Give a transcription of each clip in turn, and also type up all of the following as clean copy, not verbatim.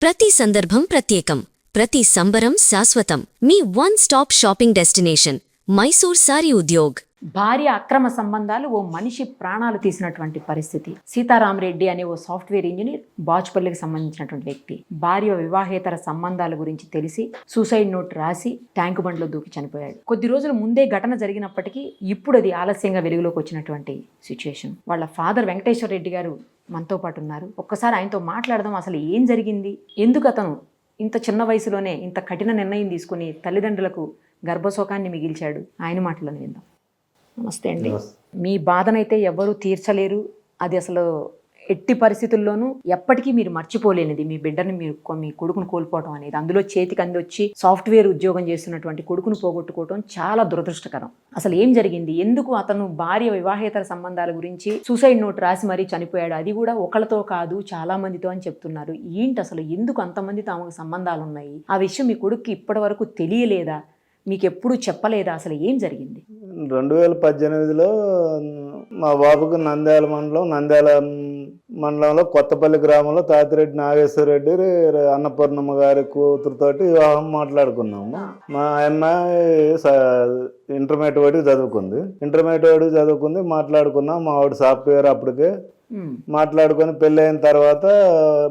ప్రతి సందర్భం ప్రత్యేకం, ప్రతి సంబరం శాశ్వతం. మీ one stop shopping destination Mysore Saree Udyog. భార్య అక్రమ సంబంధాలు ఓ మనిషి ప్రాణాలు తీసినటువంటి పరిస్థితి. సీతారామరెడ్డి అనే ఓ సాఫ్ట్వేర్ ఇంజనీర్, బాచుపల్లికి సంబంధించినటువంటి వ్యక్తి, భార్య వివాహేతర సంబంధాల గురించి తెలిసి సూసైడ్ నోట్ రాసి ట్యాంకు బండ్లో దూకి చనిపోయాడు. కొద్ది రోజుల ముందే ఘటన జరిగినప్పటికీ ఇప్పుడు అది ఆలస్యంగా వెలుగులోకి వచ్చినటువంటి సిచ్యుయేషన్. వాళ్ళ ఫాదర్ వెంకటేశ్వర రెడ్డి గారు మనతో పాటు ఉన్నారు. ఒక్కసారి ఆయనతో మాట్లాడదాం. అసలు ఏం జరిగింది, ఎందుకు అతను ఇంత చిన్న వయసులోనే ఇంత కఠిన నిర్ణయం తీసుకుని తల్లిదండ్రులకు గర్భశోకాన్ని మిగిల్చాడు, ఆయన మాటలను విందాం. నమస్తే అండి. మీ బాధనైతే ఎవ్వరూ తీర్చలేరు. అది అసలు ఎట్టి పరిస్థితుల్లోనూ ఎప్పటికీ మీరు మర్చిపోలేనిది. మీ బిడ్డని మీ కొడుకును కోల్పోవడం అనేది, అందులో చేతికి అందొచ్చి సాఫ్ట్వేర్ ఉద్యోగం చేస్తున్నటువంటి కొడుకును పోగొట్టుకోవడం చాలా దురదృష్టకరం. అసలు ఏం జరిగింది, ఎందుకు అతను భార్య వివాహేతర సంబంధాల గురించి సూసైడ్ నోట్ రాసి మరీ చనిపోయాడు, అది కూడా ఒకళ్ళతో కాదు చాలా మందితో అని చెప్తున్నారు. ఏంటి అసలు, ఎందుకు అంతమందితో ఆమెకు సంబంధాలు ఉన్నాయి? ఆ విషయం మీ కొడుక్కి ఇప్పటి వరకు తెలియలేదా, మీకు ఎప్పుడు చెప్పలేదా? అసలు ఏం జరిగింది? 2018లో మా బాబుకు నంద్యాల మండలంలో కొత్తపల్లి గ్రామంలో తాతిరెడ్డి నాగేశ్వరరెడ్డి అన్నపూర్ణమ్మ గారి కూతురుతోటి వివాహం మాట్లాడుకున్నాము. మా అమ్మాయి ఇంటర్మీడియట్ చదువుకుంది. మాట్లాడుకున్నాం. మా ఆవిడ సాఫ్ట్వేర్ అప్పటికే మాట్లాడుకొని పెళ్లి అయిన తర్వాత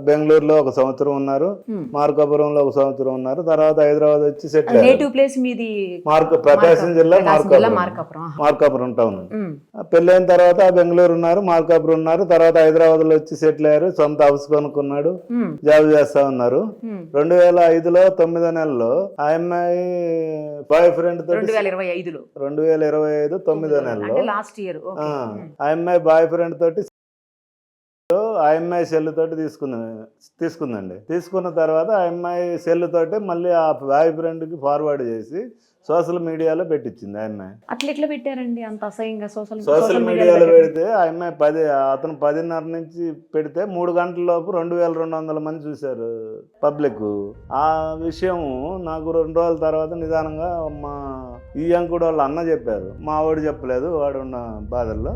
బెంగళూరులో 1 సంవత్సరం ఉన్నారు, మార్కాపురంలో 1 సంవత్సరం ఉన్నారు. తర్వాత హైదరాబాద్ వచ్చి సెటిల్ అయ్యారు. ప్రకాశం జిల్లా మార్కాపురం టౌన్. పెళ్లి అయిన తర్వాత బెంగళూరు ఉన్నారు, మార్కాపురం ఉన్నారు. తర్వాత హైదరాబాద్ లో వచ్చి సెటిల్ అయ్యారు. సొంత హౌస్ కొనుక్కున్నాడు, జాబ్ చేస్తా ఉన్నారు. 2005లో 9వ నెలలో ఆ అమ్మాయి బాయ్ ఫ్రెండ్ తోటి 2025 9వ నెలలో ఆ అమ్మాయి బాయ్ ఫ్రెండ్ తోటి ఆ అమ్మాయి సెల్ తోటి తీసుకుందండి. తీసుకున్న తర్వాత ఆ అమ్మాయి సెల్ తోటి మళ్ళీ ఆ బాయ్ ఫ్రెండ్ కి ఫార్వర్డ్ చేసి సోషల్ మీడియాలో పెట్టించింది. ఆ అమ్మాయి అట్లా ఎట్లా పెట్టారండి అంత అసహ్యంగా? సోషల్ మీడియాలో పెడితే ఆ అమ్మాయి అతను 10:30 నుంచి పెడితే 3 గంటల లోపు 2200 మంది చూశారు పబ్లిక్. ఆ విషయం నాకు 2 రోజుల తర్వాత నిదానంగా మా ఈ అంకుడు వాళ్ళ అన్న చెప్పారు. మా వాడు చెప్పలేదు, వాడు ఉన్న బాధల్లో.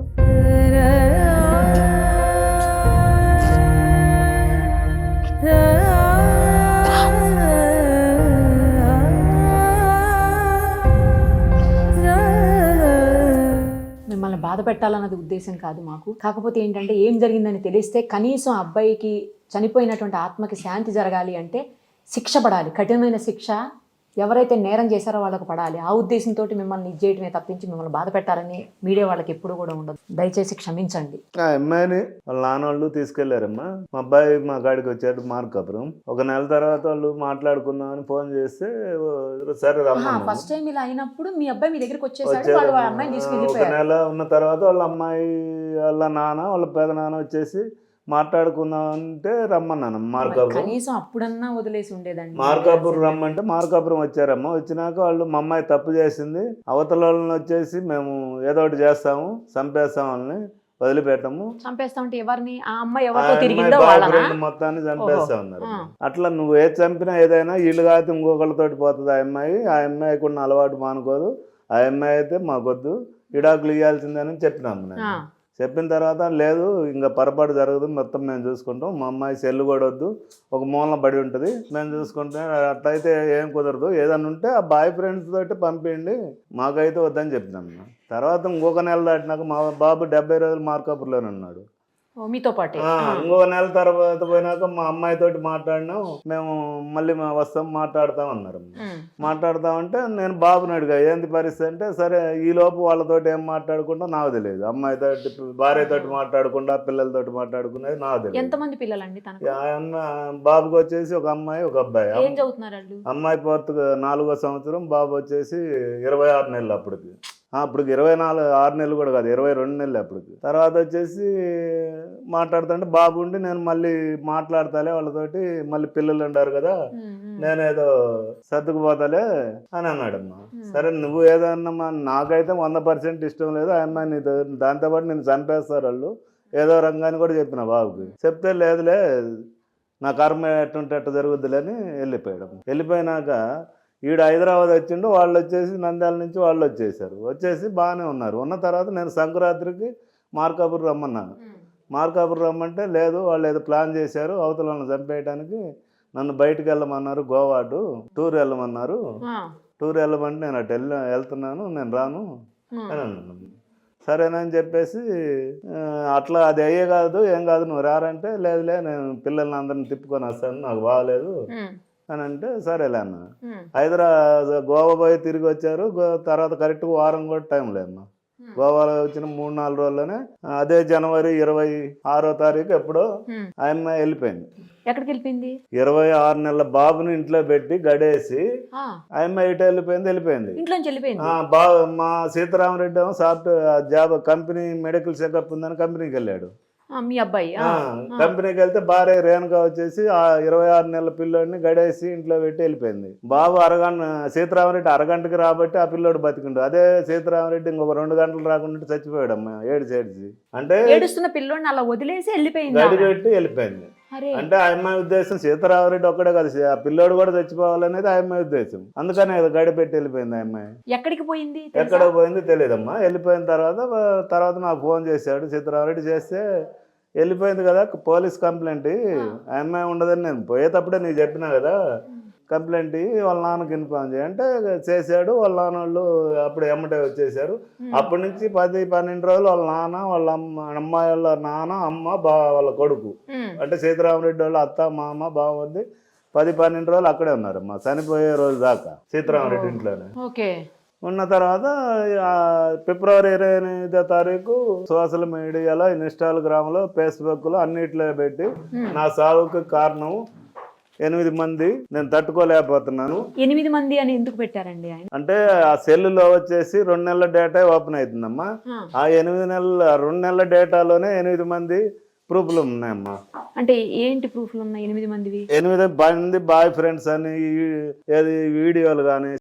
మిమ్మల్ని బాధ పెట్టాలన్నది ఉద్దేశం కాదు మాకు. కాకపోతే ఏంటంటే ఏం జరిగిందని తెలిస్తే కనీసం అబ్బాయికి చనిపోయినటువంటి ఆత్మకి శాంతి జరగాలి అంటే శిక్ష పడాలి, కఠినమైన శిక్ష. ఎవరైతే నేరం చేశారో వాళ్ళకు పడాలి. ఆ ఉద్దేశంతో మిమ్మల్ని ఇచ్చేయటమే తప్పించి మిమ్మల్ని బాధ పెట్టాలని మీడియా వాళ్ళకి ఎప్పుడు కూడా ఉండదు. దయచేసి క్షమించండి. ఆ అమ్మాయిని వాళ్ళ నాన్న వాళ్ళు తీసుకెళ్లారమ్మా. మా అబ్బాయి మా కాడికి వచ్చాడు మార్కాపురం. 1 నెల తర్వాత వాళ్ళు మాట్లాడుకుందామని ఫోన్ చేస్తే సరే రమ్మా. ఫస్ట్ టైం ఇలా అయినప్పుడు మీ అబ్బాయి మీ దగ్గరికి వచ్చేసాడు. 1 నెల ఉన్న తర్వాత వాళ్ళ అమ్మాయి వాళ్ళ నాన్న వాళ్ళ పెద నాన్న వచ్చేసి మాట్లాడుకుందాం అంటే రమ్మన్నాను. మార్కాపురం కనీసం అప్పుడన్నా వదిలేసి ఉండేదండి. మార్కాపురం రమ్మంటే మార్కాపురం వచ్చారమ్మా. వచ్చినాక వాళ్ళు మా అమ్మాయి తప్పు చేసింది, అవతల వాళ్ళని వచ్చేసి మేము ఏదో ఒకటి చేస్తాము, చంపేస్తామని వదిలిపెట్టము. చంపేస్తామంటే ఎవరిని? ఆ అమ్మాయి ఎవరితో తిరిగిందో వాళ్ళని మొత్తాన్ని చంపేస్తా ఉన్నారు. అట్లా నువ్వు ఏది చంపినా ఏదైనా వీళ్ళు కాదు ఇంకొకళ్ళతోటి పోతుంది. ఆ అమ్మాయికి ఉన్న అలవాటు మానుకోదు. ఆ అమ్మాయి అయితే మాకొద్దు, విడాకులు ఇవ్వాల్సిందని చెప్పినాము. నేను చెప్పిన తర్వాత లేదు ఇంకా పొరపాటు జరగదు, మొత్తం మేము చూసుకుంటాం, మా అమ్మాయి సెల్లు కూడా వద్దు, ఒక మూలన పడి ఉంటుంది, మేము చూసుకుంటాం. అట్లయితే ఏం కుదరదు, ఏదన్నా ఉంటే ఆ బాయ్ ఫ్రెండ్స్ తోటి పంపించండి, మాకైతే వద్దని చెప్పినాము. తర్వాత 1 నెల దాటినాక మా బాబు 70 రోజులు మార్కాపురంలోనే ఉన్నాడు మీతో పాటు. 1 నెల తర్వాత పోయినాక మా అమ్మాయితోటి మాట్లాడినాం. మేము మళ్ళీ వస్తాం మాట్లాడతాం అన్నారు. మాట్లాడతామంటే నేను బాబుని అడిగా ఏంది పరిస్థితి అంటే, సరే ఈ లోపు వాళ్ళతోటి ఏం మాట్లాడుకుంటా నాకు తెలియదు, అమ్మాయితోటి భార్యతోటి మాట్లాడకుండా పిల్లలతోటి మాట్లాడుకునేది నాకు తెలియదు. ఎంతమంది పిల్లలండి బాబుకి వచ్చేసి 1 అమ్మాయి 1 అబ్బాయి. ఏం చదువుతున్నారు? అమ్మాయి 4వ సంవత్సరం, బాబు వచ్చేసి 26 నెలలు. అప్పటికి 6 నెలలు కూడా కాదు, 22 నెలలు అప్పటికి. తర్వాత వచ్చేసి మాట్లాడుతుంటే బాబు ఉండి నేను మళ్ళీ మాట్లాడతాలే వాళ్ళతోటి, మళ్ళీ పిల్లలు ఉండారు కదా, నేనేదో సర్దుకుపోతాలే అని అన్నాడమ్మా. సరే నువ్వు ఏదన్నా, నాకైతే 100% ఇష్టం లేదు, ఆ అమ్మాయి దాంతోపాటు నేను చంపేస్తారు వాళ్ళు ఏదో రంగాన్ని కూడా చెప్పిన బాబుకి. చెప్తే లేదులే నా కర్మ ఎట్టుంటే ఎట్ట జరుగుద్దులే అని వెళ్ళిపోయినాక ఈడు హైదరాబాద్ వచ్చిండు, వాళ్ళు వచ్చేసి నంద్యాల నుంచి వాళ్ళు వచ్చేసి బాగానే ఉన్నారు. ఉన్న తర్వాత నేను సంక్రాంతికి మార్కాపురం రమ్మన్నాను. మార్కాపురం రమ్మంటే లేదు వాళ్ళు ఏదో ప్లాన్ చేశారు అవతల వాళ్ళని చంపేయడానికి, నన్ను బయటికి వెళ్ళమన్నారు, గోవాటు టూర్ వెళ్ళమన్నారు. ఆ, టూర్ వెళ్ళమంటే నేను అటు వెళ్తున్నాను, నేను రాను ఉమ్, అని అన్నాను. సరేనని చెప్పేసి అట్లా అది అయ్యే కాదు, ఏం కాదు, నువ్వు రారంటే లేదులే నేను పిల్లల్ని అందరిని తిప్పుకొని వస్తాను, నాకు బాగలేదు ఉమ్, అని అంటే సరేలే అన్న. ఉమ్, గోవా పోయి తిరిగి వచ్చారు. తర్వాత కరెక్ట్గా వారం కూడా టైం లేదమ్మా. గోవాలో వచ్చిన 3-4 రోజుల్లోనే అదే జనవరి 26వ తారీఖు ఎప్పుడో ఉమ్. ఆ అమ్మాయి వెళ్ళిపోయింది. ఎక్కడికి వెళ్ళిపోయింది? 26 నెలల బాబుని ఇంట్లో పెట్టి గడేసి ఆ, ఆ అమ్మాయి ఇటు వెళ్ళిపోయింది. ఇంట్లోంచి వెళ్ళిపోయింది. మా సీతారామరెడ్డి ఏమో software job company medical checkup ఉందని కంపెనీకి వెళ్ళాడు. ఆ, మీ అబ్బాయి కంపెనీకి వెళ్తే భార్య రేణుక వచ్చేసి ఆ 26 నెలల పిల్లోడిని గడేసి ఇంట్లో పెట్టి వెళ్ళిపోయింది. బాబు సీతారామరెడ్డి అరగంటకి రాబట్టి ఆ పిల్లోడు బతికిండు. అదే సీతారామరెడ్డి ఇంకొక 2 గంటలు రాకుండా చచ్చిపోయాడు అమ్మా, ఏడ్చి. అంటే ఏడుస్తున్న పిల్లోడిని అలా వదిలేసి వెళ్ళిపోయింది. గడి పెట్టి వెళ్ళిపోయింది. అరే, అంటే ఆ అమ్మాయి ఉద్దేశం సీతారామరెడ్డి ఒక్కడే కదా, ఆ పిల్లోడు కూడా చచ్చిపోవాలనేది ఆ అమ్మాయి ఉద్దేశం. అందుకనే గడి పెట్టి వెళ్ళిపోయింది ఆ అమ్మాయి. ఎక్కడికి పోయింది? ఎక్కడ పోయింది తెలియదమ్మా. వెళ్ళిపోయిన తర్వాత నాకు ఫోన్ చేశాడు సీతారామరెడ్డి. చేస్తే వెళ్ళిపోయింది కదా, పోలీస్ కంప్లైంట్ ఆ అమ్మాయి ఉండదని నేను పోయేటప్పుడే నీకు చెప్పినా కదా, కంప్లైంట్ వాళ్ళ నాన్నకి ఇన్ఫార్మ్ చేయంటే చేశాడు. వాళ్ళ నాన్న వాళ్ళు అప్పుడు ఎమ్మటే వచ్చేసారు. అప్పటి నుంచి 10-12 రోజులు వాళ్ళ నాన్న, వాళ్ళ అమ్మాయి వాళ్ళ నాన్న, అమ్మ, వాళ్ళ కొడుకు అంటే సీతారామరెడ్డి వాళ్ళ అత్త, మామ, బాగుంది 10-12 రోజులు అక్కడే ఉన్నారమ్మా, చనిపోయే రోజు దాకా సీతారామరెడ్డి ఇంట్లోనే. ఓకే. ఉన్న తర్వాత ఫిబ్రవరి 28వ తారీఖు సోషల్ మీడియాలో, ఇన్స్టాగ్రామ్లో, ఫేస్బుక్లో అన్నిట్లో పెట్టి నా సావుకు కారణం 8 మంది, నేను తట్టుకోలేకపోతున్నాను. 8 మంది అని ఎందుకు పెట్టారండి ఆయన? అంటే ఆ సెల్లులో వచ్చేసి 2 నెలల డేటా ఓపెన్ అవుతుందమ్మా. ఆ 2 నెలల డేటాలోనే 8 మంది ప్రూఫ్లు ఉన్నాయమ్మా. అంటే ఏంటి ప్రూఫ్లు ఉన్నాయి 8 మందివి? 8 మంది బాయ్ ఫ్రెండ్స్ అని ఏది వీడియోలు కానీ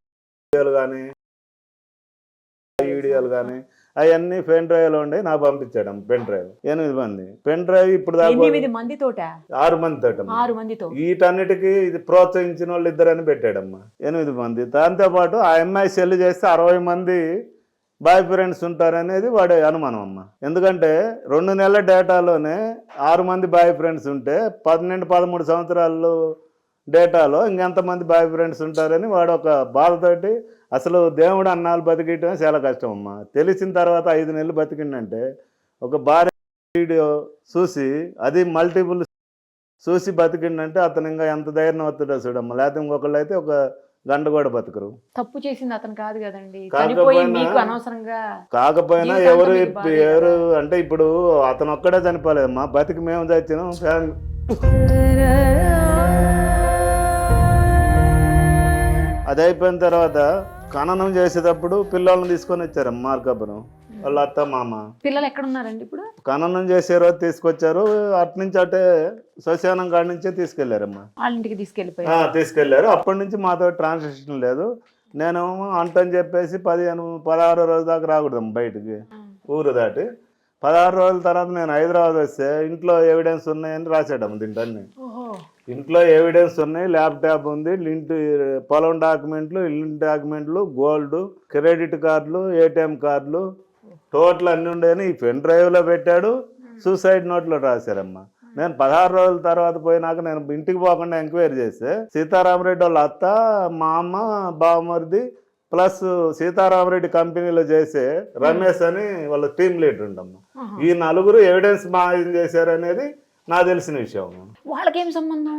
అవన్నీ పెన్ డ్రైవ్లో ఉండి నాకు పంపించాడు. పెన్ డ్రైవ్ 8 మంది పెన్ డ్రైవ్ ఇప్పుడు దాకా 8 మందితోట 6 మందితో 6 మందితో వీటన్నిటికీ ఇది ప్రోత్సహించిన వాళ్ళు 2 అని పెట్టాడమ్మా. 8 మంది. దాంతోపాటు ఆ అమ్మాయి సెల్ చేస్తే 60 మంది బాయ్ ఫ్రెండ్స్ ఉంటారనేది వాడి అనుమానం అమ్మ. ఎందుకంటే 2 నెలల డేటాలోనే 6 మంది బాయ్ ఫ్రెండ్స్ ఉంటే 12-13 సంవత్సరాలు డేటాలో ఇంకెంతమంది బాయ్ ఫ్రెండ్స్ ఉంటారని వాడు ఒక బాధతోటి, అసలు దేవుడు అన్నాళ్ళు బతికియటం చాలా కష్టం అమ్మా. తెలిసిన తర్వాత 5 నెలలు బతికిండంటే ఒక భార్య వీడియో చూసి అది మల్టిపుల్ చూసి బతికిండంటే అతను ఇంకా ఎంత ధైర్యం అవుతుందో చూడమ్మా. లేకపోతే ఇంకొకళ్ళు అయితే ఒక గంట కూడా బతకరు. తప్పు చేసింది అతను కాదు కదండి, కాకపోయినా ఎవరు అంటే ఇప్పుడు అతను ఒక్కడే చనిపోలేదమ్మా, బతికి మేము చచ్చినాం. అది అయిపోయిన తర్వాత ఖననం చేసేటప్పుడు పిల్లల్ని తీసుకొని వచ్చారమ్మా మార్కాపురం వాళ్ళ అత్త, మామ. పిల్లలు ఎక్కడ ఉన్నారండి ఇప్పుడు? ఖననం చేసే రోజు తీసుకొచ్చారు. అటు నుంచి అటే శ్మశానం కాడి నుంచే తీసుకెళ్లారమ్మా. వాళ్ళ ఇంటికి తీసుకెళ్లారు. అప్పటి నుంచి మాతో ట్రాన్సాక్షన్ లేదు. నేను అంటని చెప్పేసి 16 రోజు దాకా రాకూడదమ్మా బయటికి, ఊరు దాటి. 16 రోజుల తర్వాత నేను హైదరాబాద్ వస్తే ఇంట్లో ఎవిడెన్స్ ఉన్నాయని రాశాడమ్మ. దీంట్లో ఇంట్లో ఎవిడెన్స్ ఉన్నాయి, ల్యాప్టాప్ ఉంది, ఇంటి పొలం డాక్యుమెంట్లు, ఇల్లు డాక్యుమెంట్లు, గోల్డ్, క్రెడిట్ కార్డులు, ఏటీఎం కార్డులు, టోటల్ అన్నీ ఉండేని ఈ పెన్ డ్రైవ్లో పెట్టాడు. సూసైడ్ నోట్లో రాశారమ్మా. నేను 16 రోజుల తర్వాత పోయినాక నేను ఇంటికి పోకుండా ఎంక్వైరీ చేస్తే సీతారామరెడ్డి వాళ్ళ అత్త, మా అమ్మ, బావమరిది ప్లస్ సీతారామరెడ్డి కంపెనీలో చేసే రమేష్ అని వాళ్ళ టీమ్ లీడర్ ఉండమ్మా. ఈ 4 ఎవిడెన్స్ మాయం చేశారనేది నాకు తెలిసిన విషయం. వాళ్ళకేం సంబంధం?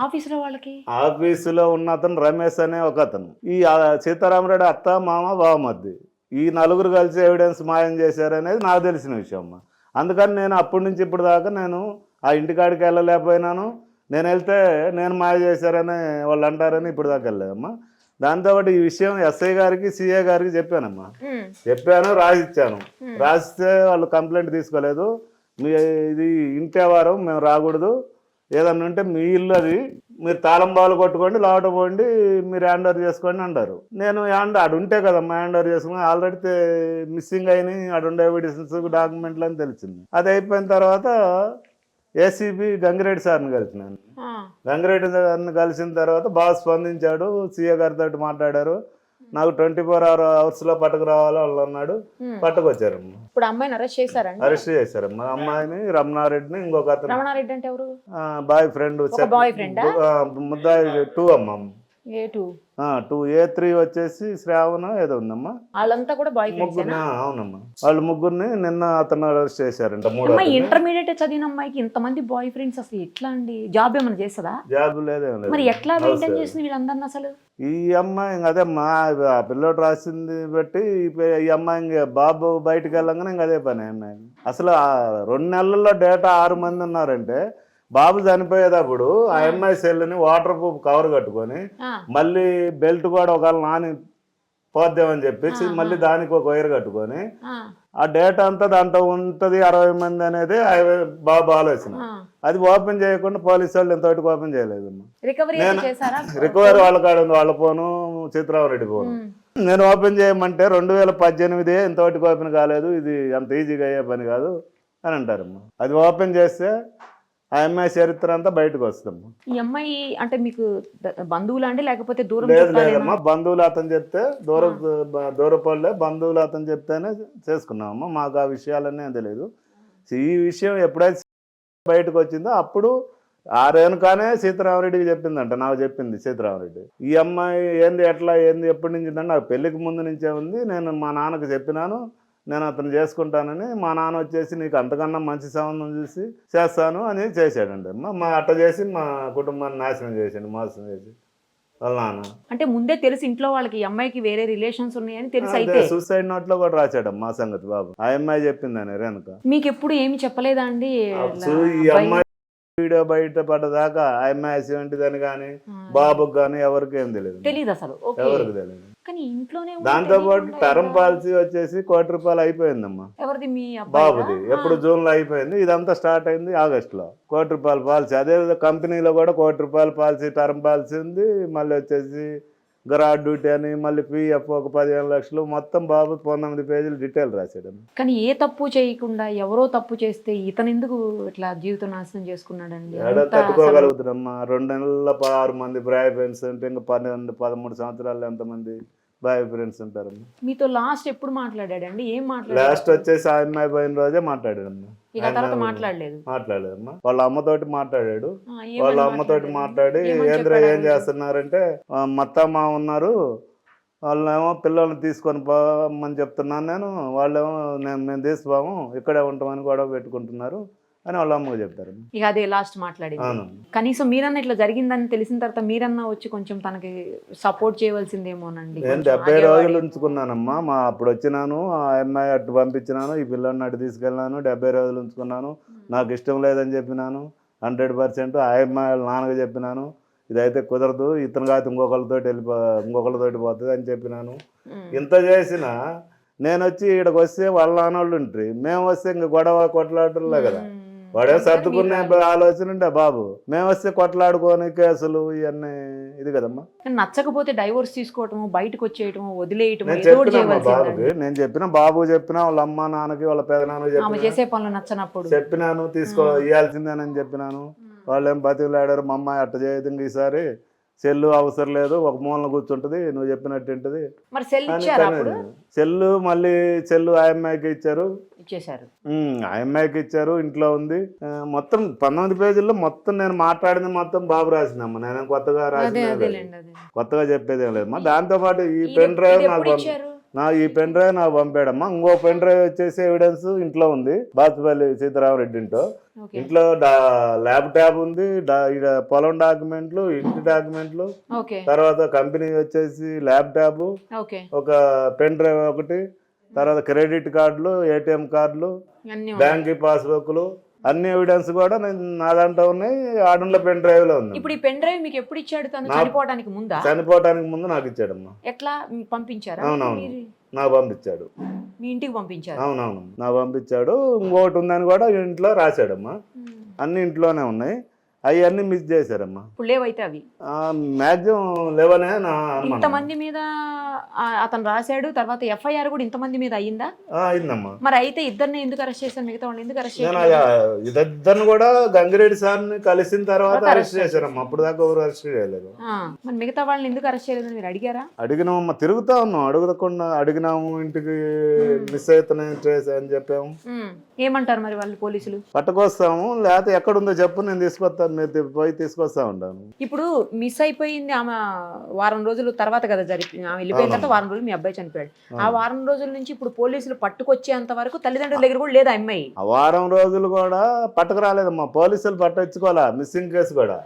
ఆఫీసులో ఉన్న అతను రమేష్ అనే ఒక అతను, ఈ సీతారామరెడ్డి అత్త, మామ, బావమరిది, ఈ 4 కలిసి ఎవిడెన్స్ మాయం చేశారనేది నాకు తెలిసిన విషయం అమ్మా. అందుకని నేను అప్పటి నుంచి ఇప్పుడు దాకా నేను ఆ ఇంటికాడికి వెళ్ళలేకపోయినాను. నేను వెళ్తే నేను మాయ చేశారని వాళ్ళు అంటారని ఇప్పుడు దాకా వెళ్ళలేదమ్మా. దాంతోపాటు ఈ విషయం ఎస్ఐ గారికి, సిఐ గారికి చెప్పానమ్మా. చెప్పాను, రాసిచ్చాను. రాసిస్తే వాళ్ళు కంప్లైంట్ తీసుకోలేదు. ఇది ఇంటేవారం మేము రాకూడదు, ఏదన్నా ఉంటే మీ ఇల్లు అది, మీరు తాళం బాలు కొట్టుకోండి, లోట పోండి, మీరు హ్యాండ్ ఓవర్ చేసుకోండి అంటారు. నేను ఆడు ఉంటే కదమ్మా హ్యాండ్ ఓవర్ చేసుకుని, ఆల్రెడీ మిస్సింగ్ అయినాయి, ఆడుండే ఎవిడెన్స్ డాక్యుమెంట్లు అని తెలిసింది. అది అయిపోయిన తర్వాత ఏసీబీ గంగిరెడ్డి సార్ని కలిసినాను. గంగిరెడ్డి సార్ని కలిసిన తర్వాత బాగా స్పందించాడు. సీఏ గారితో మాట్లాడారు. నాకు 24 hours లో పట్టుకురావాలో వాళ్ళు అన్నాడు. పట్టుకొచ్చారమ్మా. ఇప్పుడు అమ్మాయిని అరెస్ట్ చేశారండి? అరెస్ట్ చేశారమ్మా. అమ్మాయిని రమణారెడ్డిని ఇంకొక అతను రమణారెడ్డి అంటే ఎవరు? బాయ్ ఫ్రెండ్ బాయ్ ఫ్రెండా? ముద్దాయి 2 అమ్మా. A2 2 A3 వచ్చేసి శ్రావణ ఏదో ఉందమ్మా. వాళ్ళంతా కూడా బాయ్ ముగ్గురు ఫ్రెండ్స్. అవునమ్మా. వాళ్ళు ముగ్గురిని నిన్న అతను అరెస్ట్ చేశారంట. 3 అమ్మాయి ఇంటర్మీడియట్ చదివిన అమ్మాయికి ఇంతమంది బాయ్ ఫ్రెండ్స్ అసలు ఎట్లా అండి? జాబ్ ఏమైనా చేస్తుందా? జాబ్ లేదేం లేదు. మరి ఎట్లా మెయింటైన్ చేసింది వీళ్ళందరిని అసలు? ఈ అమ్మాయి ఇంక అదేమ్మా ఆ పిల్లోడు రాసింది బట్టి ఈ అమ్మాయి ఇంక బాబు బయటకు వెళ్ళంగానే ఇంక అదే పని అమ్మాయి. అసలు 2 నెలల్లో డేటా 6 మంది ఉన్నారంటే బాబు చనిపోయేటప్పుడు ఆ అమ్మాయి సెల్ని వాటర్ ప్రూఫ్ కవర్ కట్టుకొని మళ్ళీ బెల్ట్ కూడా ఒకవేళ నాని పోద్దామని చెప్పేసి మళ్ళీ దానికి ఒక వైర్ కట్టుకొని ఆ డేటా అంతా దాంట్లో ఉంటది 60 మంది అనేది బాబు ఆలోచన. అది ఓపెన్ చేయకుండా పోలీసు వాళ్ళు ఇంతవరకు ఓపెన్ చేయలేదు. రికవరీ వాళ్ళ కాడ ఉంది, వాళ్ళ ఫోను చిత్రారెడ్డి ఫోను. నేను ఓపెన్ చేయమంటే 2018 ఇంతవరకు ఓపెన్ కాలేదు, ఇది అంత ఈజీగా అయ్యే పని కాదు అని అంటారమ్మా. అది ఓపెన్ చేస్తే ఆ అమ్మాయి చరిత్ర అంతా బయటకు వస్తాము. ఈ అమ్మాయి అంటే మీకు బంధువులు అండి లేకపోతే దూరం? లేదమ్మా, బంధువులు అతను చెప్తే దూరపడలే, బంధువులు అతను చెప్తేనే చేసుకున్నామమ్మా. మాకు ఆ విషయాలన్నీ తెలియదు. ఈ విషయం ఎప్పుడైతే బయటకు వచ్చిందో అప్పుడు ఆ రేణుకానే సీతారామరెడ్డికి చెప్పిందంట. నాకు చెప్పింది సీతారామరెడ్డి, ఈ అమ్మాయి ఏంది ఎట్లా ఏంది ఎప్పటి నుంచి అంటే నాకు పెళ్లికి ముందు నుంచే ఉంది, నేను మా నాన్నకు చెప్పినాను నేను అతను చేసుకుంటానని. మా నాన్న వచ్చేసి నీకు అంతకన్నా మంచి సంబంధం చూసి చేస్తాను అని చేశాడండి. మా అట్ట చేసి మా కుటుంబాన్ని నాశనం చేశాడు, మోసం చేసి వాళ్ళ నాన్న. అంటే ముందే తెలిసి ఇంట్లో వాళ్ళకి ఈ అమ్మాయికి వేరే రిలేషన్స్ ఉన్నాయని తెలిసి అయితే సూసైడ్ నోట్ లో కూడా రాశాడు మా సంగతి బాబు. ఆ అమ్మాయి చెప్పిందని రేణుక. మీకు ఎప్పుడు ఏమి చెప్పలేదా అండి? ఈ అమ్మాయి వీడియో బయట పడ్డదాకా ఆ అమ్మాయి యాక్సిడెంట్ కానీ బాబుకి కానీ ఎవరికి ఏం తెలియదు అసలు, ఎవరికి తెలియదు. కానీ ఇంట్లోనే దాంతో పాటు టర్మ్ పాలసీ వచ్చేసి ₹1,00,00,000 అయిపోయిందమ్మా బాబుది. ఎప్పుడు జూన్ లో అయిపోయింది, ఇదంతా స్టార్ట్ అయింది ఆగస్ట్ లో. ₹1,00,00,000 పాలసీ. అదే కంపెనీలో కూడా ₹1,00,00,000 పాలసీ, టర్మ్ పాలసీ ఉంది. మళ్ళీ వచ్చేసి గరాడ్ డ్యూటీ అని, మళ్ళీ PF ఒక 15 లక్షలు, మొత్తం బాబు 19 పేజీలు డీటెయిల్ రాశాడు. కానీ ఏ తప్పు చేయకుండా ఎవరో తప్పు చేస్తే ఇతను ఎందుకు ఇట్లా జీవితం నాశనం చేసుకున్నాడండి? తట్టుకోగలుగుతాడమ్మా. 2 నెలల 6 మంది బాయ్ ఫ్రెండ్స్ అంటే ఇంకా 12-13 సంవత్సరాలు ఎంతమంది బాయ్ ఫ్రెండ్స్ ఉంటారు. మీతో లాస్ట్ ఎప్పుడు మాట్లాడాడండి? ఏం మాట్లాడాడు? లాస్ట్ వచ్చేసి ఆ అమ్మాయి పోయిన రోజే మాట్లాడాడమ్మా. మాట్లాడలేదమ్మా. వాళ్ళ అమ్మతోటి మాట్లాడాడు. వాళ్ళ అమ్మతోటి మాట్లాడి ఏంద్ర ఏం చేస్తున్నారంటే మత్తమ్మ ఉన్నారు, వాళ్ళేమో పిల్లల్ని తీసుకొని పోమని చెప్తున్నాను నేను, వాళ్ళేమో మేము తీసుకోము ఇక్కడే ఉంటామని గొడవ పెట్టుకుంటున్నారు అని వాళ్ళ అమ్మకు చెప్తారు. ఇక అదే లాస్ట్ మాట్లాడింది. కనీసం మీరన్నా ఇట్లా జరిగిందని తెలిసిన తర్వాత మీరన్నా వచ్చి కొంచెం తనకి సపోర్ట్ చేయవలసిందేమోనండి. నేను 70 రోజులు ఉంచుకున్నానమ్మా. అప్పుడు వచ్చినాను, ఆ అమ్మాయి అటు పంపించినాను, ఈ పిల్లల్ని అటు తీసుకెళ్ళినాను, 70 రోజులు ఉంచుకున్నాను. నాకు ఇష్టం లేదని చెప్పినాను 100%. ఆ అమ్మాయి వాళ్ళ నాన్నగా చెప్పినాను, ఇదైతే కుదరదు, ఇతను కాదు ఇంకొకళ్ళతోటి పోతుంది అని చెప్పినాను. ఇంత చేసినా నేను వచ్చి ఇక్కడికి వస్తే వాళ్ళ నాన్నోళ్ళు ఉంటారు, మేము వస్తే ఇంక గొడవ కొట్లాటలే కదా. వాడే సర్దుకునే ఆలోచన ఉండే బాబు. మేము వస్తే కొట్లాడుకొని కేసులు ఇవన్నీ ఇది కదమ్మా. నచ్చకపోతే డైవోర్స్ తీసుకోవటము, బయటకు వచ్చేయటము, వదిలేయటం. నేను చెప్పిన బాబు చెప్పిన వాళ్ళ అమ్మ నాన్నకి వాళ్ళ పెదనాన్నకి చేసే పనులు నచ్చనప్పుడు చెప్పినాను, ఇవ్వాల్సిందేనని చెప్పినాను. వాళ్ళు ఏం బతిలాడారు, మా అమ్మాయి అట్ట చేయదు, ఇంక ఈసారి సెల్లు అవసరం లేదు, ఒక మూలన కూర్చుంటది, నువ్వు చెప్పినట్టు ఉంటుంది. సెల్లు మళ్ళీ సెల్లు ఆ అమ్మాయికి ఇచ్చారు. ఆ అమ్మాయికి ఇచ్చారు, ఇంట్లో ఉంది. మొత్తం 19 పేజీల్లో మొత్తం నేను మాట్లాడింది మొత్తం బాబు రాసిందమ్మా. నేను కొత్తగా కొత్తగా చెప్పేదేం లేదమ్మా. దాంతో పాటు ఈ పెన్ డ్రైవ్ ఈ పెన్ డ్రైవ్ నాకు పంపాడమ్మా. ఇంకో పెన్ డ్రైవ్ వచ్చేసి ఎవిడెన్స్ ఇంట్లో ఉంది, బాతుపల్లి సీతారామరెడ్డి ఇంట్లో ల్యాప్టాప్ ఉంది, పొలం డాక్యుమెంట్లు, ఇంటి డాక్యుమెంట్లు, తర్వాత కంపెనీ వచ్చేసి ల్యాప్టాప్, ఒక పెన్ డ్రైవ్ ఒకటి, తర్వాత క్రెడిట్ కార్డులు, ATM కార్డులు, బ్యాంక్ పాస్బుక్లు, అన్ని ఎవిడెన్స్ కూడా నా దాంట్లో ఉన్నాయి. ఆడంలో పెన్ డ్రైవ్ లో ఉంది. ఇప్పుడు ఈ పెన్ డ్రైవ్ మీకు ఎప్పుడు ఇచ్చాడు? చనిపోవడానికి ముందు నాకు ఇచ్చాడమ్మా. ఎట్లా పంపించారు? అవునవును, నాకు పంపించాడు. మీ ఇంటికి పంపించారు? అవునవును, నాకు పంపించాడు. ఇంకోటి ఉందని కూడా ఇంట్లో రాశాడమ్మా. అన్ని ఇంట్లోనే ఉన్నాయి. అవన్నీ మిస్ చేశారమ్మా. ఇప్పుడు లేవైతే అవి మ్యాక్సిమం లేవనే నా అనుమానం. ఇంతమంది మీద అతను రాశాడు, తర్వాత ఎఫ్ఐఆర్ కూడా ఇంతమంది మీద అయ్యిందా? అయిందమ్మా. మరి అయితే ఇద్దరిని ఎందుకు అరెస్ట్ చేశారు, మిగతా వాళ్ళని ఎందుకు అరెస్ట్ నేను చేశారు? ఇద్దరిని కూడా గంగిరెడ్డి సార్ని కలిసిన తర్వాత అరెస్ట్ చేశారమ్మా. అప్పుడు దాకా ఎవరు అరెస్ట్ చేయలేదు. మరి మిగతా వాళ్ళని ఎందుకు అరెస్ట్ చేయలేదని మీరు అడిగారా? అడిగినామమ్మా, తిరుగుతా ఉన్నాం, అడగకుండా అడిగినాము, ఇంటికి మిస్ అవుతున్నాయి అని చెప్పాము. ఏమంటారు మరి వాళ్ళు పోలీసులు? పట్టుకొస్తాము, లేకపోతే ఎక్కడుందో చెప్పు నేను తీసుకొస్తాను, మీరు పోయి తీసుకొస్తా ఉంటాను. ఇప్పుడు మిస్ అయిపోయింది ఆమె వారం రోజుల తర్వాత కదా ఆమె వెళ్ళిపోయిన తర్వాత వారం రోజులు మీ అబ్బాయి చనిపోయాడు. ఆ వారం రోజుల నుంచి ఇప్పుడు పోలీసులు పట్టుకొచ్చేంత వరకు తల్లిదండ్రుల దగ్గర కూడా లేదు అమ్మాయి. ఆ వారం రోజులు కూడా పట్టుకు రాలేదమ్మా, పోలీసులు పట్టించుకోవాలా. మిస్సింగ్ కేసు కూడా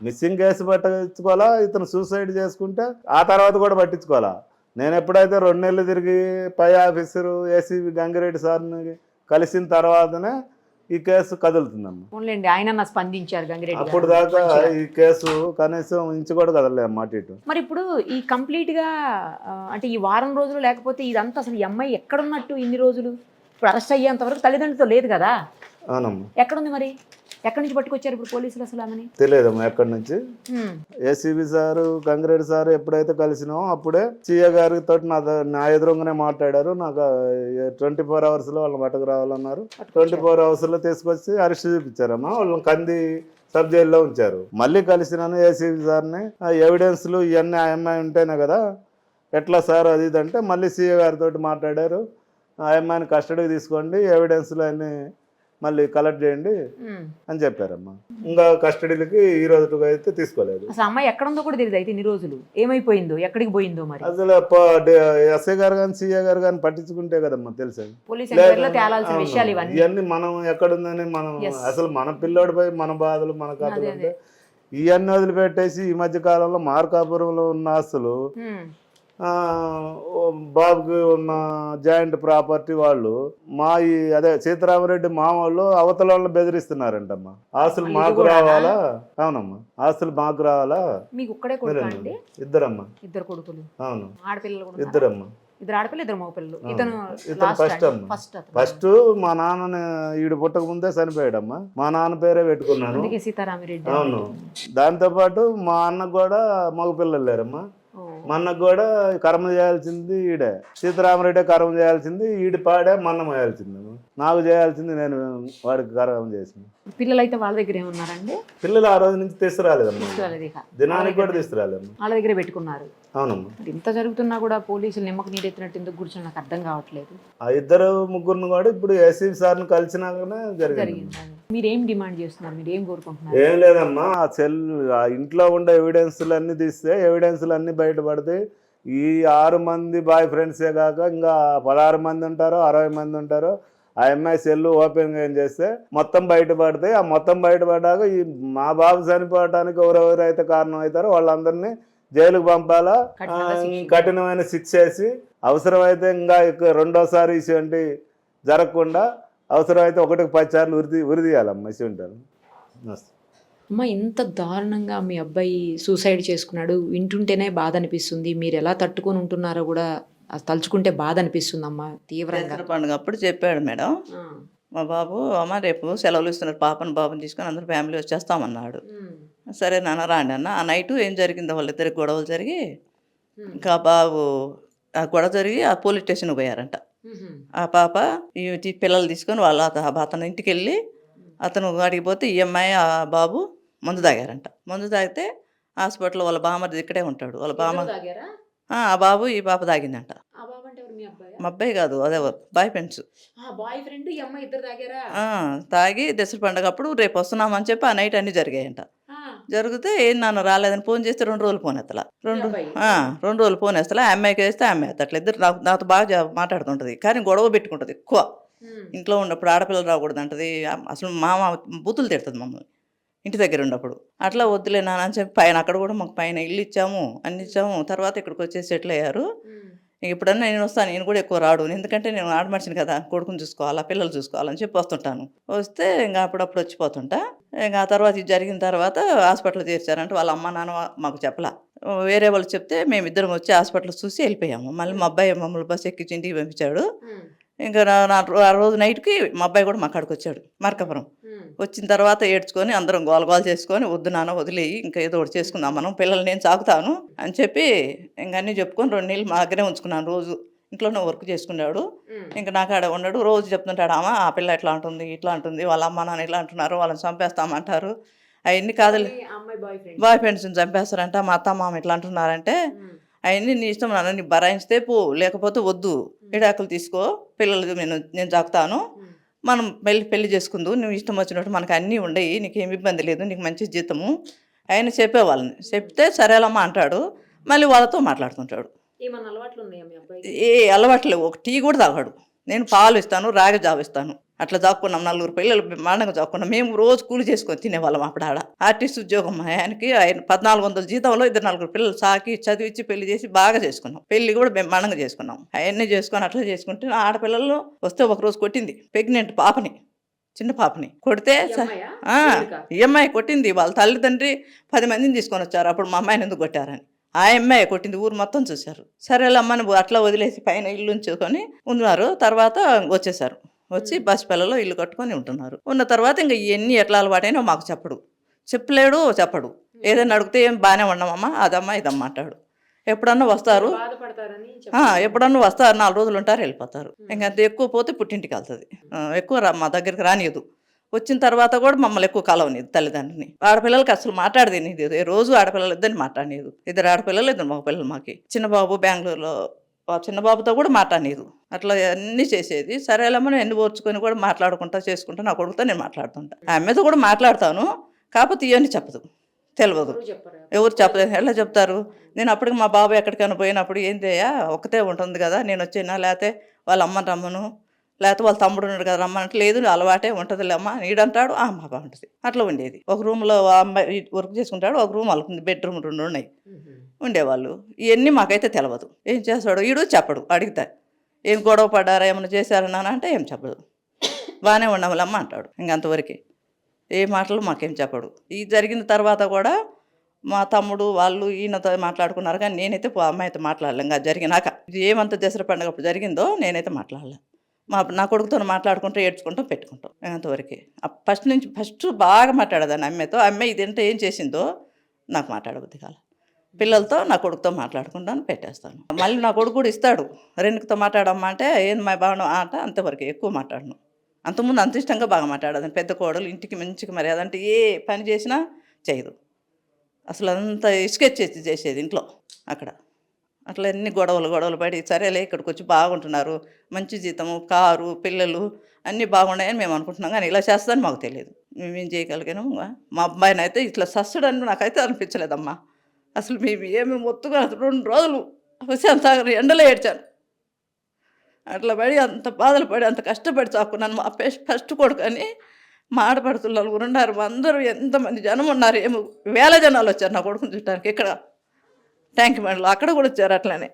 మిస్సింగ్ కేసు పట్టించుకోవాలా, ఇతను సూసైడ్ చేసుకుంటే ఆ తర్వాత కూడా పట్టించుకోవాలా. నేను ఎప్పుడైతే 2 నెలలు తిరిగి పై ఆఫీసరు ఏసీబీ గంగిరెడ్డి సార్ని కలిసిన తర్వాతనే ఈ కేసు కదులుతుందమ్మా. ఓన్లేండి ఆయన స్పందించారు గంగిరెడ్డి. అప్పుడు దాకా ఈ కేసు కనీసం ఇంచు కూడా కదలే అన్నమాట ఇటు. మరి ఇప్పుడు ఈ కంప్లీట్ గా అంటే ఈ వారం రోజులు లేకపోతే ఇదంతా అసలు ఈ అమ్మాయి ఎక్కడున్నట్టు ఇన్ని రోజులు? ఇప్పుడు అరెస్ట్ అయ్యేంత వరకు తల్లిదండ్రులతో లేదు కదా? అవునమ్మా. ఎక్కడుంది మరి? ఎక్కడి నుంచి పట్టుకొచ్చారు ఇప్పుడు పోలీసులు అసలు ఆమెని? తెలియదమ్మా ఎక్కడి నుంచి. ఏసీబీ సారు గంగిరెడ్డి సారు ఎప్పుడైతే కలిసినామో అప్పుడే సీఏ గారి తోటి నా ఎదురుగానే మాట్లాడారు. నాకు 24 hours లో వాళ్ళని పట్టుకు రావాలన్నారు. 24 hours లో తీసుకొచ్చి అరెస్ట్ చూపించారమ్మా. వాళ్ళని కంది సబ్ జైల్లో ఉంచారు. మళ్ళీ కలిసినాను ఏసీబీ సార్ని. ఎవిడెన్స్లు ఇవన్నీ ఆ అమ్మాయి ఉంటేనే కదా ఎట్లా సార్ అది ఇది అంటే మళ్ళీ సీఏ గారితో మాట్లాడారు. ఆ అమ్మాయిని కస్టడీకి తీసుకోండి, ఎవిడెన్స్లు అన్నీ మళ్ళీ కలెక్ట్ చేయండి అని చెప్పారమ్మా. ఇంకా కస్టడీలకి ఈ రోజు అయితే తీసుకోలేదు. అసలు అమ్మాయి ఎక్కడ ఉందో కూడా తెలియదు అయితే ఇన్ని రోజులు. ఏమైపోయిందో, ఎక్కడికి పోయిందో మరి అసలు ఎస్ఐ గారు కానీ సీఏ గారు కానీ పట్టించుకుంటే కదమ్మా తెలిసేది. ఇవన్నీ మనం ఎక్కడుందని మనం అసలు మన పిల్లోడిపై మన బాధలు మన కథలు అంటే ఇవన్నీ వదిలిపెట్టేసి ఈ మధ్య కాలంలో మార్కాపురంలో ఉన్న ఆస్తులు బాబుకి ఉన్న జాయింట్ ప్రాపర్టీ వాళ్ళు అదే సీతారామరెడ్డి మామూలు అవతల వాళ్ళని బెదిరిస్తున్నారంటమ్మా. ఆస్తులు మాకు రావాలా. అవునమ్మా, ఆస్తులు మాకు రావాలా. ఇద్దరమ్మా. ఇద్దరు కొడుకులు. అవును, ఆడపిల్లలు ఇద్దరమ్మా. ఇద్దరు ఆడపిల్లలు, ఇద్దరు మగపిల్లలు. ఇతను ఫస్ట్ మా నాన్నని ఈడు పుట్టక ముందే చనిపోయాడమ్మా. మా నాన్న పేరే పెట్టుకున్నాను సీతారామరెడ్డి. అవును, దాంతో పాటు మా అన్నకు కూడా మగపిల్లలు లేరమ్మా. మా అన్నకు కూడా కర్మ చేయాల్సింది ఈడే. సీతారామరెడ్డి కర్మ చేయాల్సింది ఈడి పాడే మన్న చేయాల్సింది. నాకు చేయాల్సింది నేను వాడికి కర్మ చేసింది. పిల్లలు అయితే వాళ్ళ దగ్గర ఏమన్నారండి? పిల్లలు ఆ రోజు నుంచి తీసుకురాలేదమ్మా, దినానికి కూడా తీసుకురాలేదమ్మా, వాళ్ళ దగ్గర పెట్టుకున్నారు. అవునమ్మా. ఇంత జరుగుతున్నా కూడా పోలీసులు నిమ్మకు నీరెత్తినట్టు ఎందుకు కూర్చొని నాకు అర్థం కావట్లేదు. ఆ ఇద్దరు ముగ్గురిని కూడా ఇప్పుడు ఏసీబీ సార్ని కలిసినాకనే జరిగింది. మీరేం డిమాండ్ చేస్తున్నారు, మీరు ఏం కోరుకుంటున్నారు? ఏం లేదమ్మా, ఆ ఇంట్లో ఉండే ఎవిడెన్స్లు అన్ని తీస్తే ఎవిడెన్స్లు అన్ని బయటపడితే ఈ 6 మంది బాయ్ ఫ్రెండ్సే కాక ఇంకా 16 మంది ఉంటారో 60 మంది ఉంటారో ఆ అమ్మాయి సెల్ ఓపెన్ ఏం చేస్తే మొత్తం బయటపడతాయి. ఆ మొత్తం బయటపడ్డాక ఈ మా బాబు చనిపోవడానికి ఎవరెవరైతే కారణం అవుతారో వాళ్ళందరినీ జైలుకు పంపాలా, కఠినమైన శిక్ష వేసి అవసరమైతే ఇంకా రెండోసారి ఇటువంటి జరగకుండా అవసరమైతే 1కి 10 సార్లు ఉరిదీయాలమ్మా ఇటువంటి. అమ్మ, ఇంత దారుణంగా మీ అబ్బాయి సూసైడ్ చేసుకున్నాడు వింటుంటేనే బాధ అనిపిస్తుంది. మీరు ఎలా తట్టుకొని ఉంటున్నారో కూడా తలుచుకుంటే బాధ అనిపిస్తుంది అమ్మ తీవ్రంగా. పండుగ అప్పుడు చెప్పాడు మేడం, మా బాబు అమ్మ రేపు సెలవులు ఇస్తున్నారు, బాబుని తీసుకొని అందరూ ఫ్యామిలీ వచ్చేస్తామన్నాడు. సరే నాన్న రాండి అన్న. ఆ నైటు ఏం జరిగిందో వాళ్ళిద్దరికి గొడవలు జరిగి ఇంకా బాబు ఆ గొడవ జరిగి ఆ పోలీస్ స్టేషన్కి పోయారంట. ఆ పాప ఈ పిల్లలు తీసుకొని అతను ఇంటికి వెళ్ళి అతను అడిగిపోతే ఈ అమ్మాయి ఆ బాబు మందు తాగారంట. మందు తాగితే హాస్పిటల్లో వాళ్ళ బామ్మది ఇక్కడే ఉంటాడు. వాళ్ళ బామ్మ ఆ బాబు ఈ పాప తాగిందంట. మా అబ్బాయి కాదు, అదే బాయ్ ఫ్రెండ్స్. తాగి దసరా పండుగ అప్పుడు రేపు వస్తున్నామని చెప్పి ఆ నైట్ అన్నీ జరిగాయంట. జరిగితే ఏం నాన్న రాలేదని ఫోన్ చేస్తే 2 రోజులు ఫోన్ ఎత్తలా. 2 రోజులు ఫోన్ వేస్తలా. ఆ అమ్మాయికి వేస్తే ఆ అమ్మాయి ఎత్తట్లేదు. ఇద్దరు నాతో బాగా మాట్లాడుతుంటది, కానీ గొడవ పెట్టుకుంటుంది ఎక్కువ. ఇంట్లో ఉన్నప్పుడు ఆడపిల్లలు రాకూడదు అంటది. అసలు మామ బూతులు తిడుతుంది మమ్మల్ని ఇంటి దగ్గర ఉన్నప్పుడు. అట్లా వద్దులే నాన్న అని చెప్పి పైన అక్కడ కూడా మాకు పైన ఇల్లు ఇచ్చాము, అన్ని ఇచ్చాము. తర్వాత ఇక్కడికి వచ్చేసి సెటిల్ అయ్యారు. ఎప్పుడన్నా నేను వస్తాను, నేను కూడా ఎక్కువ రాడు, ఎందుకంటే నేను ఆడమనిషిని కదా, కొడుకుని చూసుకోవాలా పిల్లలు చూసుకోవాలని చెప్పి వస్తుంటాను. వస్తే ఇంకా అప్పుడప్పుడు వచ్చిపోతుంటా. ఇంకా ఆ తర్వాత ఇది జరిగిన తర్వాత హాస్పిటల్ చేర్చారంటే వాళ్ళ అమ్మ నాన్న మాకు చెప్పలా. వేరే వాళ్ళు చెప్తే మేమిద్దరం వచ్చి హాస్పిటల్ చూసి వెళ్ళిపోయాము. మళ్ళీ మా అబ్బాయి మమ్మల్ని బస్సు ఎక్కించి ఇంటికి పంపించాడు. ఇంకా ఆ రోజు నైట్కి మా అబ్బాయి కూడా మా కాడికి వచ్చాడు మార్కాపురం. వచ్చిన తర్వాత ఏడ్చుకొని అందరం గోల చేసుకొని వద్దు నాన్న వదిలేయి, ఇంకా ఏదో ఒకటి చేసుకుందాం మనం, పిల్లల్ని నేను సాకుతాను అని చెప్పి ఇంక అన్నీ చెప్పుకొని 2 నెలలు మా దగ్గరే ఉంచుకున్నాను. రోజు ఇంట్లోనే వర్క్ చేసుకున్నాడు. ఇంకా నాకు ఆడ ఉన్నాడు. రోజు చెప్తుంటాడు, అమ్మ ఆ పిల్ల ఇట్లా అంటుంది ఇట్లా అంటుంది, వాళ్ళ అమ్మ నాన్న ఇట్లా అంటున్నారు, వాళ్ళని చంపేస్తామంటారు. అవన్నీ కాదులే, బాయ్ ఫ్రెండ్స్ని చంపేస్తారంట, మా అత్త మామ ఇట్లా అంటున్నారంటే అవన్నీ నీ ఇష్టం నాన్న, నీ బరాయిస్తే పో, లేకపోతే వద్దు, విడాకులు తీసుకో, పిల్లలు నేను జాకుతాను, మనం పెళ్లి చేసుకుందు, నువ్వు ఇష్టం వచ్చినట్టు మనకు అన్నీ ఉండయి, నీకేం ఇబ్బంది లేదు, నీకు మంచి జీతము ఆయన చెప్పేవాళ్ళని. చెప్తే సరేలమ్మా అంటాడు. మళ్ళీ వాళ్ళతో మాట్లాడుతుంటాడు. ఏ అలవాట్లు లేవు. ఒక టీ కూడా తాగాడు. నేను పాలు ఇస్తాను, రాగి జావ ఇస్తాను, అట్లా జాక్కున్నాం. 4 పిల్లలు బ్రహ్మాండంగా జాక్కున్నాం. మేము రోజు కూలి చేసుకొని తినేవాళ్ళం. అప్పుడు ఆడ ఆర్టిస్ట్ ఉద్యోగం ఆయనకి. ఆయన 1400 జీతంలో 4 పిల్లలు సాకి చదివించి పెళ్లి చేసి బాగా చేసుకున్నాం. పెళ్లి కూడా బ్రహ్మాండంగా చేసుకున్నాం. అవన్నీ చేసుకొని అట్లా చేసుకుంటే ఆడపిల్లలు వస్తే ఒకరోజు కొట్టింది ప్రెగ్నెంట్ పాపని, చిన్న పాపని కొడితే ఈ అమ్మాయి కొట్టింది. వాళ్ళ తల్లిదండ్రి 10 మందిని తీసుకొని వచ్చారు. అప్పుడు మా అమ్మాయిని ఎందుకు కొట్టారని ఆ అమ్మాయి కొట్టింది. ఊరు మొత్తం చూశారు. సరేలే అమ్మని అట్లా వదిలేసి పైన ఇల్లు ఉంచుకొని ఉన్నారు. తర్వాత వచ్చేసారు. వచ్చి బస్ పిల్లలో ఇల్లు కట్టుకొని ఉంటున్నారు. ఉన్న తర్వాత ఇంకా ఇవన్నీ ఎట్లా అలవాటైనా మాకు చెప్పలేడు, చెప్పడు. ఏదైనా అడిగితే ఏం బాగానే ఉన్నామమ్మా, అదమ్మా ఇదమ్మా అంటాడు. ఎప్పుడన్నా వస్తారు, ఎప్పుడన్నా వస్తారు, 4 రోజులు ఉంటారు, వెళ్ళిపోతారు. ఇంకా అంత ఎక్కువ పోతే పుట్టింటికి వెళ్తుంది. ఎక్కువ మా దగ్గరికి రానియదు. వచ్చిన తర్వాత కూడా మమ్మల్ని ఎక్కువ కలవనిది తల్లిదండ్రిని. ఆడపిల్లలకి అసలు మాట్లాడదేనిది. రోజు ఆడపిల్లలు ఇద్దరిని మాట్లాడలేదు. 2 ఆడపిల్లలు 2 మగ పిల్లలు మాకి. చిన్న బాబు బెంగళూరులో, చిన్న బాబుతో కూడా మాట్లాడలేదు. అట్లా అన్నీ చేసేది. సరేలేమని ఎన్ని ఓర్చుకొని కూడా మాట్లాడుకుంటా చేసుకుంటా నా కొడుకుతో నేను మాట్లాడుతుంటా. ఆమెతో కూడా మాట్లాడతాను, కాకపోతే ఇవన్నీ చెప్పదు, తెలియదు, ఎవరు చెప్పలేదు. ఎలా చెప్తారు? నేను అప్పటికి మా బాబు ఎక్కడికైనా పోయినప్పుడు ఏందయ్యా ఒకతే ఉంటుంది కదా, నేను వచ్చేనా, లేకపోతే వాళ్ళ అమ్మని రమ్మను, లేకపోతే వాళ్ళ తమ్ముడు ఉన్నాడు కదా రమ్మనంటే, లేదు అలవాటే ఉంటుందిలే అమ్మ నీడంటాడు, అమ్మ బాగుంటుంది. అట్లా ఉండేది. ఒక రూమ్లో అమ్మాయి వర్క్ చేసుకుంటాడు, ఒక రూమ్ వాళ్ళకి బెడ్రూమ్ 2 ఉన్నాయి, ఉండేవాళ్ళు. ఇవన్నీ మాకైతే తెలియదు. ఏం చేస్తాడు వీడు చెప్పడు. అడిగితే ఏం గొడవ పడ్డారా, ఏమైనా చేశారన్నా అంటే ఏం చెప్పదు. బాగానే ఉండమలమ్మ అంటాడు. ఇంకంతవరకే, ఏ మాటలు మాకేం చెప్పడు. ఇది జరిగిన తర్వాత కూడా మా తమ్ముడు వాళ్ళు ఈయనతో మాట్లాడుకున్నారు, కానీ నేనైతే అమ్మాయితో మాట్లాడలేం. ఇంకా జరిగినాక ఇది ఏమంత దసరా పండుగ అప్పుడు జరిగిందో నేనైతే మాట్లాడలేం. నా కొడుకుతో మాట్లాడుకుంటూ ఏడ్చుకుంటూ పెట్టుకుంటాం. అంతవరకే. ఫస్ట్ బాగా మాట్లాడేదాన్ని అమ్మాయితో. అమ్మాయి ఇదంటే ఏం చేసిందో నాకు మాట్లాడబుద్ది కాల. పిల్లలతో నా కొడుకుతో మాట్లాడుకుంటాను, పెట్టేస్తాను. మళ్ళీ నా కొడుకు కూడా ఇస్తాడు, రెండుతో మాట్లాడమ్మా అంటే ఏంది మా బాగా అంటే అంతవరకు, ఎక్కువ మాట్లాడను. అంతకుముందు అంత ఇష్టంగా బాగా మాట్లాడదాన్ని. పెద్ద కోడలు ఇంటికి మంచిగా మర్యాద, అంటే ఏ పని చేసినా చేయదు. అసలు అంత ఇసుకెచ్చేసి చేసేది ఇంట్లో. అక్కడ అట్లా ఎన్ని గొడవలు పడి సరేలే ఇక్కడికి వచ్చి బాగుంటున్నారు, మంచి జీతము, కారు, పిల్లలు అన్నీ బాగున్నాయని మేము అనుకుంటున్నాం. కానీ ఇలా చేస్తుందని మాకు తెలియదు. మేమేం చేయగలిగాను. మా అబ్బాయిని అయితే ఇట్లా సస్సుడని నాకైతే అనిపించలేదమ్మా. అసలు మేము ఏమి మొత్తుగా 2 రోజులు అంత ఎండలో ఏడ్చాను. అట్లా పడి అంత బాధలు పడి అంత కష్టపడి చాకున్నాను. మా ఫస్ట్ కొడుకు అని మా ఆడపడుతులు 4 ఉన్నారు. అందరూ ఎంతమంది జనం ఉన్నారు, ఏమో వేల జనాలు వచ్చారు నా కొడుకుని చూడటానికి. ఇక్కడ ట్యాంక్ బండ్లో అక్కడ కూడా వచ్చారు. అట్లనే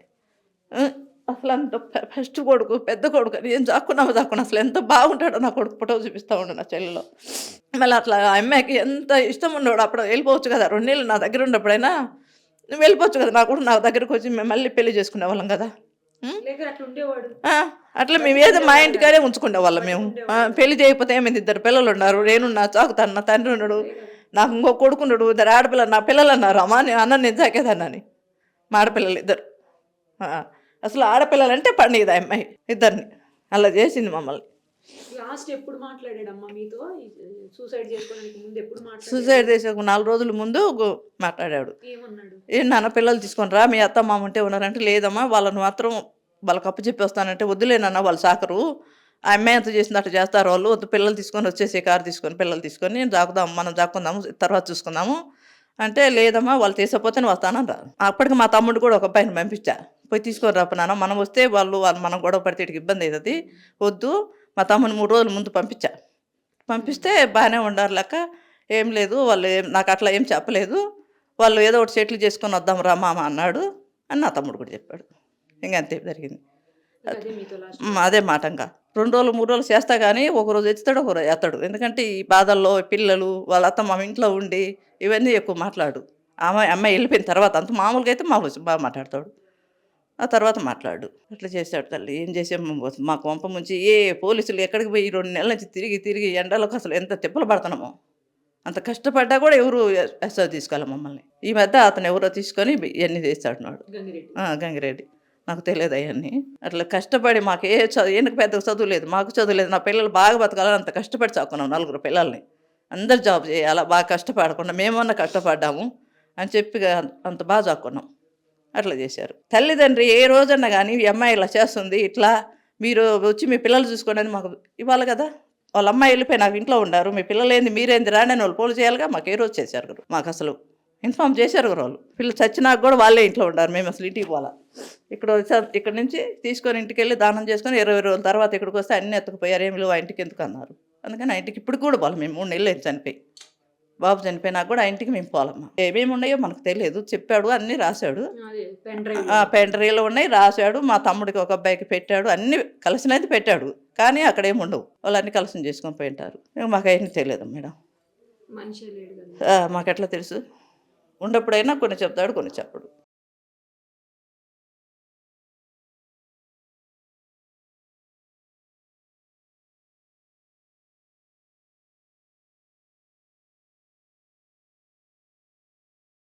అసలు అంత ఫస్ట్ కొడుకు, పెద్ద కొడుకు అని ఏం చాక్కున్నామో అసలు ఎంత బాగుంటాడో నా కొడుకు ఫోటో చూపిస్తూ ఉండు నా చెల్లెలో. మళ్ళీ అట్లా ఆ అమ్మాయికి ఎంత ఇష్టం ఉండేవాడు. అప్పుడు వెళ్ళిపోవచ్చు కదా, 2 నెలలు నా దగ్గర ఉన్నప్పుడైనా నువ్వు వెళ్ళిపోవచ్చు కదా, నా కూడా నా దగ్గరకు వచ్చి మేము మళ్ళీ పెళ్లి చేసుకునే వాళ్ళం కదా. అట్లా మేము ఏదో మా ఇంటికాడే ఉంచుకునే వాళ్ళం. మేము పెళ్లి చేయకపోతే ఏమైంది, 2 పిల్లలు ఉన్నారు, నేనున్నా చాకుతాను, నా తండ్రి ఉన్నాడు, నాకు ఇంకో కొడుకున్నాడు, 2 ఆడపిల్లలు. నా పిల్లలు అన్నారు, అమ్మా అన్న నేను చాకేదాన్ని. మా ఆడపిల్లలు 2. అసలు ఆడపిల్లలంటే పండుగ అమ్మాయి 2ని అలా చేసింది మమ్మల్ని. లాస్ట్ ఎప్పుడు మాట్లాడాడమ్మా మీతో? సూసైడ్ చేసుకోవడానికి ముందు ఎప్పుడు మాట్లాడాడు? సూసైడ్ చేసే 4 రోజుల ముందు మాట్లాడాడు. ఏమన్నాడు? ఏం నాన్న పిల్లలు తీసుకొని రా, మీ అత్త మామ ఉంటే ఉన్నారంటే, లేదమ్మా వాళ్ళని మాత్రం వాళ్ళకి అప్పు చెప్పి వస్తానంటే, వద్దులేనన్నా వాళ్ళు సాకరు, ఆ అమ్మాయి ఎంత చేసింది అట్లా చేస్తారు వాళ్ళు, వద్దు పిల్లలు తీసుకొని వచ్చేసి కారు తీసుకొని పిల్లలు తీసుకొని నేను జాకుదాము, మనం జాక్కుందాము, తర్వాత చూసుకుందాము అంటే, లేదమ్మా వాళ్ళు తీసకపోతే నేను వస్తానని రా. అప్పటికి మా తమ్ముడు కూడా ఒక అబ్బాయిని పంపించా, పోయి తీసుకొని రాపు నాన్న, మనం వస్తే వాళ్ళు మనం గొడవ పడితే ఇటుకి ఇబ్బంది అవుతుంది, వద్దు. మా తమ్ముని 3 రోజుల ముందు పంపిస్తే బాగానే ఉండారు లెక్క. ఏం లేదు వాళ్ళు నాకు అట్లా ఏం చెప్పలేదు, వాళ్ళు ఏదో ఒకటి సెటిల్ చేసుకొని వద్దాం రా మామ అన్నాడు అని నా తమ్ముడు కూడా చెప్పాడు. ఇంకంతే జరిగింది. అదే మాట. ఇంకా 2 రోజులు 3 రోజులు చేస్తా కానీ ఒకరోజు ఎత్తుతాడు, ఒకరోజు ఎత్తాడు. ఎందుకంటే ఈ బాధల్లో పిల్లలు వాళ్ళ అత్త మా ఇంట్లో ఉండి ఇవన్నీ ఎక్కువ మాట్లాడు. అమ్మాయి వెళ్ళిపోయిన తర్వాత అంత మామూలుగా అయితే బాగా మాట్లాడతాడు. ఆ తర్వాత మాట్లాడు అట్లా చేశాడు తల్లి. ఏం చేసాము మాకు వంప ముంచి పోలీసులు ఎక్కడికి పోయి 2 నెలల నుంచి తిరిగి ఎండలకు అసలు ఎంత తిప్పలు పడుతున్నామో. అంత కష్టపడ్డా కూడా ఎవరు ఎస్ఐ తీసుకోవాలి మమ్మల్ని. ఈ మధ్య అతను ఎవరో తీసుకొని ఇవన్నీ చేస్తాడున్నాడు. గంగిరెడ్డి. నాకు తెలియదు అవన్నీ. అట్లా కష్టపడి మాకు ఈయనకు పెద్ద చదువు లేదు, మాకు చదువు లేదు. నా పిల్లలు బాగా బతకాలని అంత కష్టపడి చదువుకున్నాం. 4 పిల్లల్ని అందరు జాబ్ చేయాలా, బాగా కష్టపడకుండా మేమన్నా కష్టపడ్డాము అని చెప్పి అంత బాగా చదువుకున్నాం. అట్లా చేశారు. తల్లిదండ్రి ఏ రోజన్నా కానీ ఈ అమ్మాయి ఇలా చేస్తుంది, ఇట్లా మీరు వచ్చి మీ పిల్లలు చూసుకోండి అని మాకు ఇవ్వాలి కదా. వాళ్ళ అమ్మాయి వెళ్ళిపోయి నాకు ఇంట్లో ఉండారు, మీ పిల్లలు ఏంది మీరేంది రాండి అని వాళ్ళు పోలు చేయాలిగా. మాకు ఏ రోజు చేశారు మాకు అసలు ఇన్ఫామ్ చేశారు వాళ్ళు. పిల్లలు చచ్చినాక కూడా వాళ్ళే ఇంట్లో ఉండారు, మేము అసలు ఇంటికి పోవాలా. ఇక్కడ నుంచి తీసుకొని ఇంటికి వెళ్ళి దానం చేసుకొని 20 రోజుల తర్వాత ఇక్కడికి వస్తే అన్నీ ఎత్తుకుపోయారు. ఏమి లేవు ఆ ఇంటికి ఎందుకు అన్నారు. అందుకని ఆ ఇంటికి ఇప్పుడు కూడా పోవాలి మేము. 3 నెలలు అయింది చనిపోయి. బాబు చనిపోయినా కూడా ఆ ఇంటికి మేము పోవాలమ్మా. ఏమేమి ఉన్నాయో మనకు తెలియదు, చెప్పాడు అన్నీ రాశాడు. పెన్ డ్రైవ్లో ఉన్నాయి రాశాడు. మా తమ్ముడికి ఒక అబ్బాయికి పెట్టాడు, అన్నీ కలిసినది పెట్టాడు. కానీ అక్కడ ఏమి ఉండవు, వాళ్ళు అన్నీ కలిసి చేసుకొని పోయింటారు. మాకు అవన్నీ తెలియదు మేడం. మాకు ఎట్లా తెలుసు? ఉన్నప్పుడైనా కొన్ని చెప్తాడు, కొన్ని చెప్పడు.